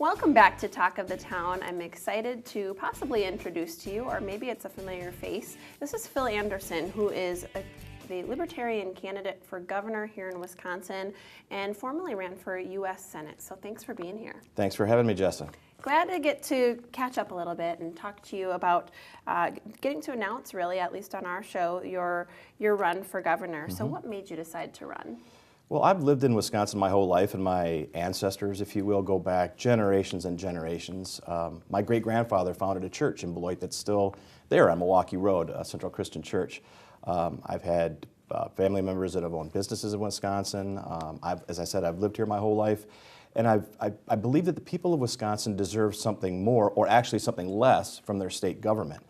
Welcome back to Talk of the Town. I'm excited to possibly introduce to you, or maybe it's a familiar face. This is Phil Anderson, who is the Libertarian candidate for governor here in Wisconsin and formerly ran for U.S. Senate. So thanks for being here. Thanks for having me, Jessa. Glad to get to catch up a little bit and talk to you about getting to announce, really, at least on our show, your run for governor. Mm-hmm. So what made you decide to run? Well, I've lived in Wisconsin my whole life, and my ancestors, if you will, go back generations and generations. My great-grandfather founded a church in Beloit that's still there on Milwaukee Road, Central Christian Church. I've had family members that have owned businesses in Wisconsin. As I said, I've lived here my whole life, and I believe that the people of Wisconsin deserve something more, or actually something less, from their state government.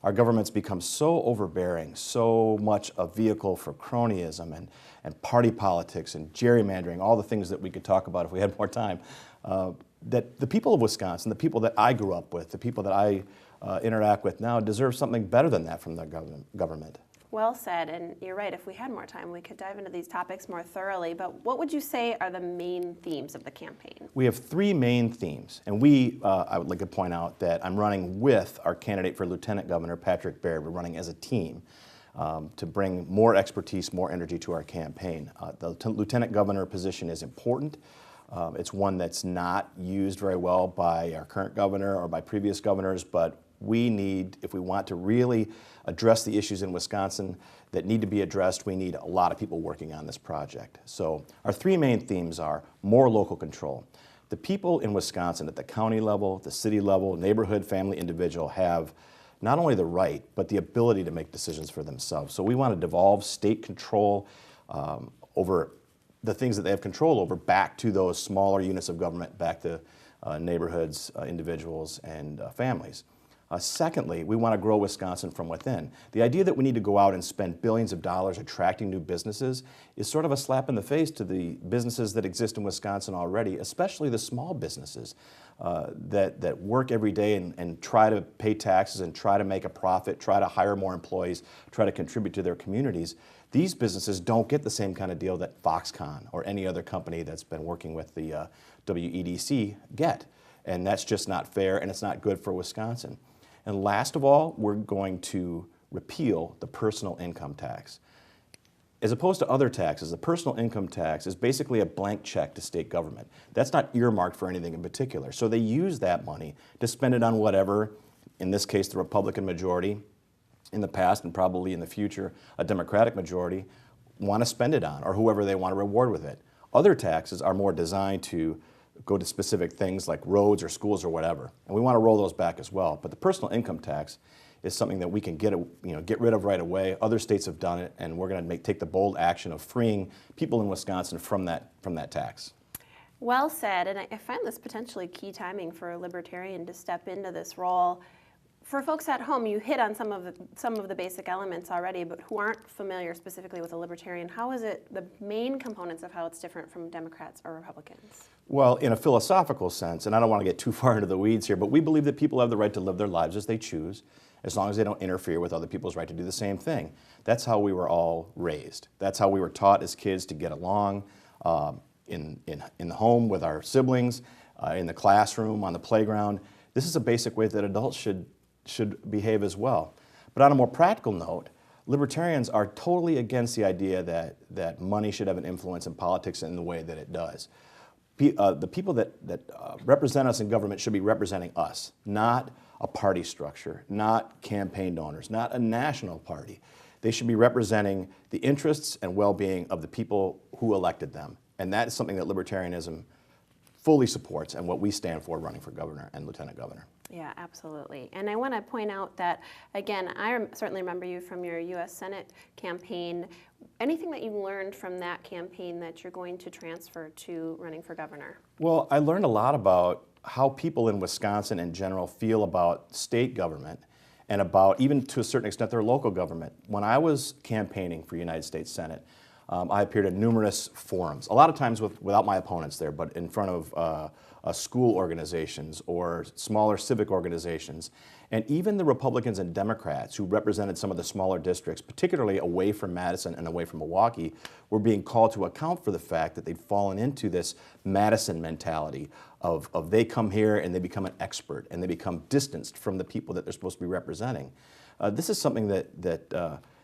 Our government's become so overbearing, so much a vehicle for cronyism and party politics and gerrymandering, all the things that we could talk about if we had more time, that the people of Wisconsin, the people that I grew up with, the people that I interact with now, deserve something better than that from the government. Well said, and you're right, if we had more time, we could dive into these topics more thoroughly, but what would you say are the main themes of the campaign? We have three main themes, and I would like to point out that I'm running with our candidate for Lieutenant Governor, Patrick Baird. We're running as a team to bring more expertise, more energy to our campaign. The Lieutenant Governor position is important. It's one that's not used very well by our current governor or by previous governors, but we need, if we want to really address the issues in Wisconsin that need to be addressed, we need a lot of people working on this project. So our three main themes are more local control. The people in Wisconsin at the county level, the city level, neighborhood, family, individual have not only the right, but the ability to make decisions for themselves. So we want to devolve state control over the things that they have control over back to those smaller units of government, back to neighborhoods, individuals, and families. Secondly, we want to grow Wisconsin from within. The idea that we need to go out and spend billions of dollars attracting new businesses is sort of a slap in the face to the businesses that exist in Wisconsin already, especially the small businesses that work every day and try to pay taxes and try to make a profit, try to hire more employees, try to contribute to their communities. These businesses don't get the same kind of deal that Foxconn or any other company that's been working with the WEDC get. And that's just not fair, and it's not good for Wisconsin. And last of all, we're going to repeal the personal income tax. As opposed to other taxes, the personal income tax is basically a blank check to state government. That's not earmarked for anything in particular. So they use that money to spend it on whatever, in this case the Republican majority, in the past and probably in the future a Democratic majority, want to spend it on, or whoever they want to reward with it. Other taxes are more designed to go to specific things like roads or schools or whatever, and we want to roll those back as well. But the personal income tax is something that we can get rid of right away. Other states have done it, and we're going to take the bold action of freeing people in Wisconsin from that tax. Well said, and I find this potentially key timing for a libertarian to step into this role. For folks at home, you hit on some of the basic elements already, but who aren't familiar specifically with a libertarian, how is it the main components of how it's different from Democrats or Republicans? Well, in a philosophical sense, and I don't want to get too far into the weeds here, but we believe that people have the right to live their lives as they choose, as long as they don't interfere with other people's right to do the same thing. That's how we were all raised. That's how we were taught as kids to get along in the home with our siblings, in the classroom, on the playground. This is a basic way that adults should behave as well. But on a more practical note, libertarians are totally against the idea that money should have an influence in politics in the way that it does. The people that represent us in government should be representing us, not a party structure, not campaign donors, not a national party. They should be representing the interests and well-being of the people who elected them. And that is something that libertarianism fully supports and what we stand for running for governor and lieutenant governor. Yeah, absolutely. And I want to point out that, again, I certainly remember you from your U.S. Senate campaign. Anything that you learned from that campaign that you're going to transfer to running for governor? Well, I learned a lot about how people in Wisconsin in general feel about state government and about, even to a certain extent, their local government. When I was campaigning for United States Senate, I appeared at numerous forums, a lot of times without my opponents there, but in front of school organizations or smaller civic organizations. And even the Republicans and Democrats who represented some of the smaller districts, particularly away from Madison and away from Milwaukee, were being called to account for the fact that they'd fallen into this Madison mentality of they come here and they become an expert and they become distanced from the people that they're supposed to be representing. This is something that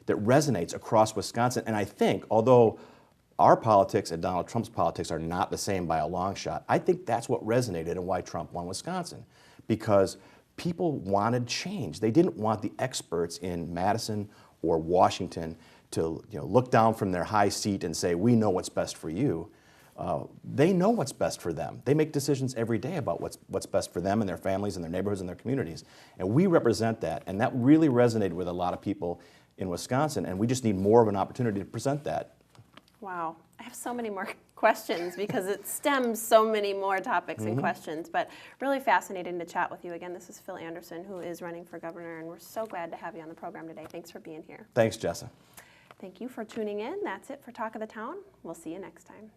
resonates across Wisconsin, and I think, although our politics and Donald Trump's politics are not the same by a long shot, I think that's what resonated and why Trump won Wisconsin, because people wanted change. They didn't want the experts in Madison or Washington to look down from their high seat and say, we know what's best for you. They know what's best for them. They make decisions every day about what's best for them and their families and their neighborhoods and their communities. And we represent that. And that really resonated with a lot of people in Wisconsin. And we just need more of an opportunity to present that. Wow. I have so many more questions because it stems so many more topics and questions, but really fascinating to chat with you. Again, this is Phil Anderson, who is running for governor, and we're so glad to have you on the program today. Thanks for being here. Thanks, Jessa. Thank you for tuning in. That's it for Talk of the Town. We'll see you next time.